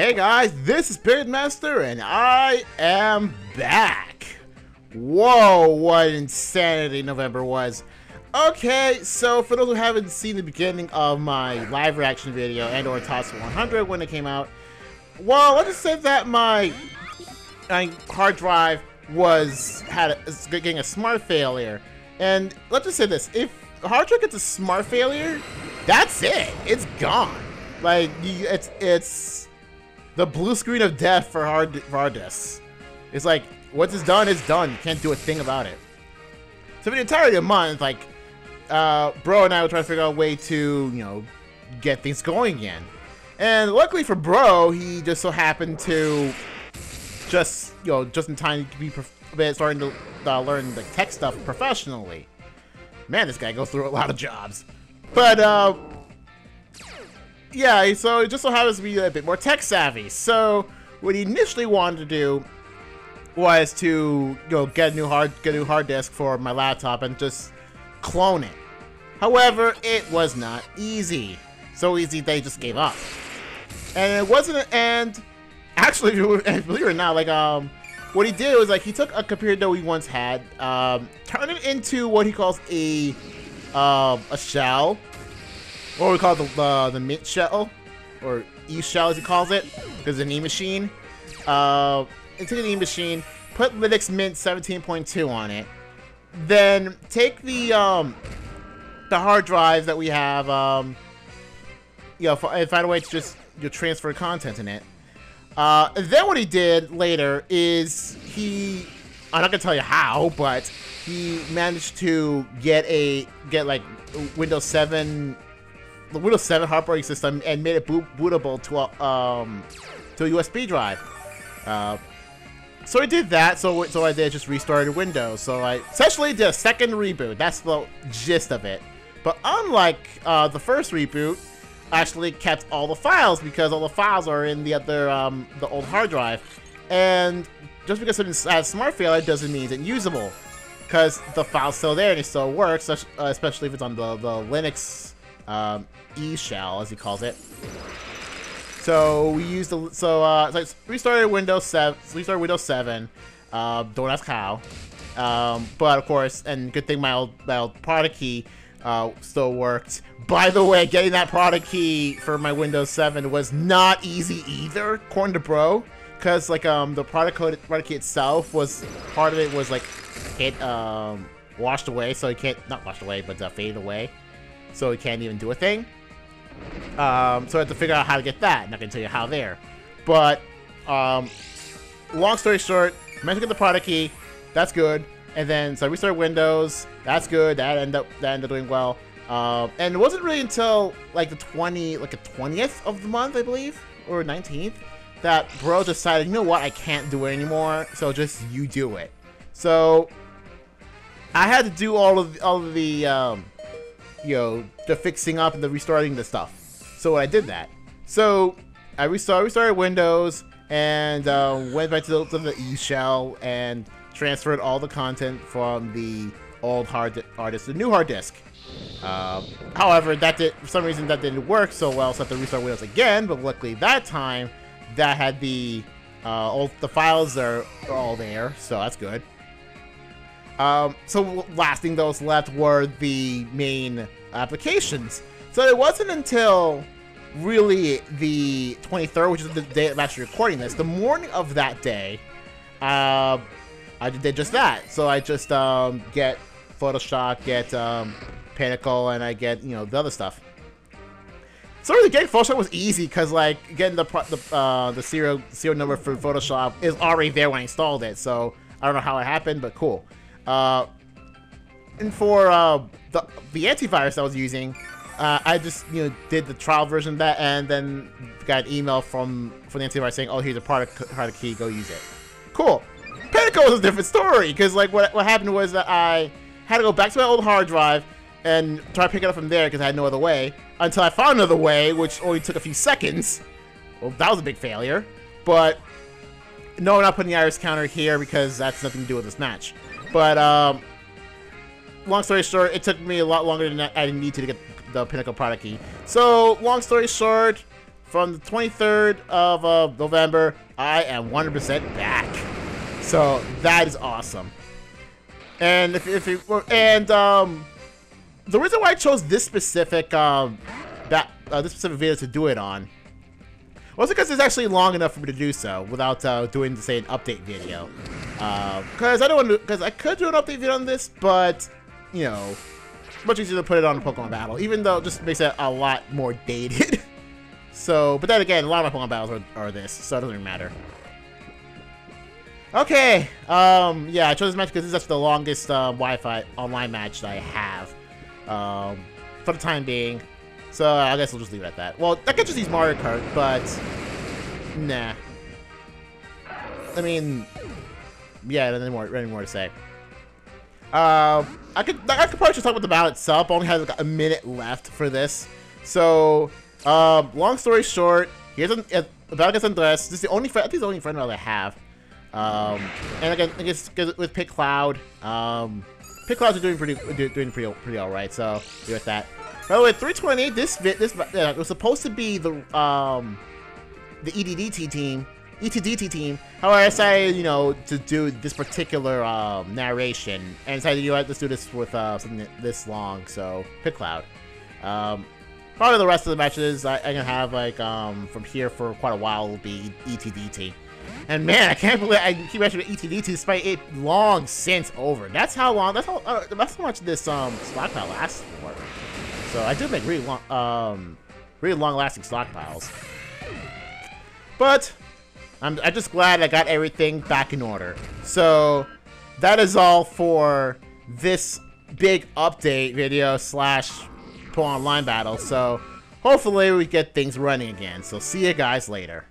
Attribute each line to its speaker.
Speaker 1: Hey guys, this is Master, and I am back. Whoa, what insanity November was. Okay, so for those who haven't seen the beginning of my live reaction video and or Toss 100 when it came out, well, let's just say that my hard drive was getting a smart failure. And let's just say this, if the hard drive gets a smart failure, that's it. It's gone. Like, it's the blue screen of death for hard disks. It's like, once it's done, it's done. You can't do a thing about it. So for the entirety of the month, like, Bro and I were trying to figure out a way to, you know, get things going again. And luckily for Bro, he just so happened to just in time to be starting to learn the tech stuff professionally. Man, this guy goes through a lot of jobs. But, yeah, so it just so happens to be a bit more tech savvy. So what he initially wanted to do was to get a new hard disk for my laptop and just clone it. However, it was not easy. So easy they just gave up. And it wasn't. And actually, believe it or not, like what he did was like he took a computer that we once had, turned it into what he calls a shell. Or we call it the Mint shell, or E shell as he calls it, because it's an E machine. Into the E machine, put Linux Mint 17.2 on it, then take the hard drives that we have, and find a way to just transfer content in it. And then what he did later is I'm not gonna tell you how, but he managed to get like Windows 7. The Windows 7 operating system and made it bootable to a USB drive. So I did that. So I did just restarted Windows. So I essentially did a second reboot. That's the gist of it. But unlike the first reboot, I actually kept all the files because all the files are in the other the old hard drive. And just because it's a smart failure doesn't mean it's unusable, because the file's still there and it still works, especially if it's on the Linux E shell, as he calls it. So we used restarted Windows 7. Restarted Windows 7. Don't ask how. But of course, and good thing my old product key still worked. By the way, getting that product key for my Windows 7 was not easy either, according to Bro, because like the product key itself was part of it was like washed away, so you can't not washed away, but faded away. So we can't even do a thing. So I have to figure out how to get that. I'm not gonna tell you how there. But long story short, I managed to get the product key. That's good. And then so I restarted Windows. That's good. That ended up doing well. And it wasn't really until like the 20th of the month, I believe, or 19th, that Bro decided, you know what, I can't do it anymore. So just you do it. So I had to do all of the the fixing up and the restarting the stuff. So I did that. So I restarted Windows and went back to the E shell and transferred all the content from the old hard disk to the new hard disk. However, for some reason that didn't work so well, so I had to restart Windows again. But luckily that time, that had the files are all there, so that's good. So last thing that was left were the main applications. So it wasn't until really the 23rd, which is the day I'm actually recording this, the morning of that day, I did just that. So I just get Photoshop, get Pinnacle, and I get the other stuff. So really getting Photoshop was easy because like getting the serial number for Photoshop is already there when I installed it. So I don't know how it happened, but cool. And for the antivirus I was using, I just did the trial version of that, and then got an email from the antivirus saying, "Oh, here's a product key, go use it." Cool. Pinnacle was a different story because like what happened was that I had to go back to my old hard drive and try to pick it up from there because I had no other way, until I found another way, which only took a few seconds. Well, that was a big failure. But no, I'm not putting the iris counter here because that's nothing to do with this match. But long story short, it took me a lot longer than I needed to get the Pinnacle product key. So long story short, from the 23rd of November, I am 100% back. So that is awesome. And the reason why I chose this specific video to do it on was because it's actually long enough for me to do so without doing, say, an update video. Because I could do an update video on this, but you know, much easier to put it on a Pokemon battle, even though it just makes it a lot more dated. So, but then again, a lot of my Pokemon battles are this, so it doesn't really matter. Okay, yeah, I chose this match because this is actually the longest Wi-Fi online match that I have, for the time being. So I guess we'll just leave it at that. Well, I could just use Mario Kart, but nah. I mean, yeah, nothing more to say. I could probably just talk about the battle itself. I only have like a minute left for this. So, long story short, here's a battle against Andres. This is the only friend. I think it's the only friend battle I have. And again, I guess with Pick Cloud, Pick Clouds are doing pretty all right. So deal with that. By the way, 320. This was supposed to be the EDDT team. However, I decided, you know, to do this particular narration, and decided, you know what, let's do this with something this long. So Pick Cloud. Probably the rest of the matches I can have like from here for quite a while will be ETDT. And man, I can't believe I keep mentioning ETDT despite it long since over. That's how long. That's how much this stockpile lasts for. So I do make really long-lasting stockpiles. But I'm just glad I got everything back in order. So that is all for this big update video / Pokemon Online battle. So hopefully we get things running again. So see you guys later.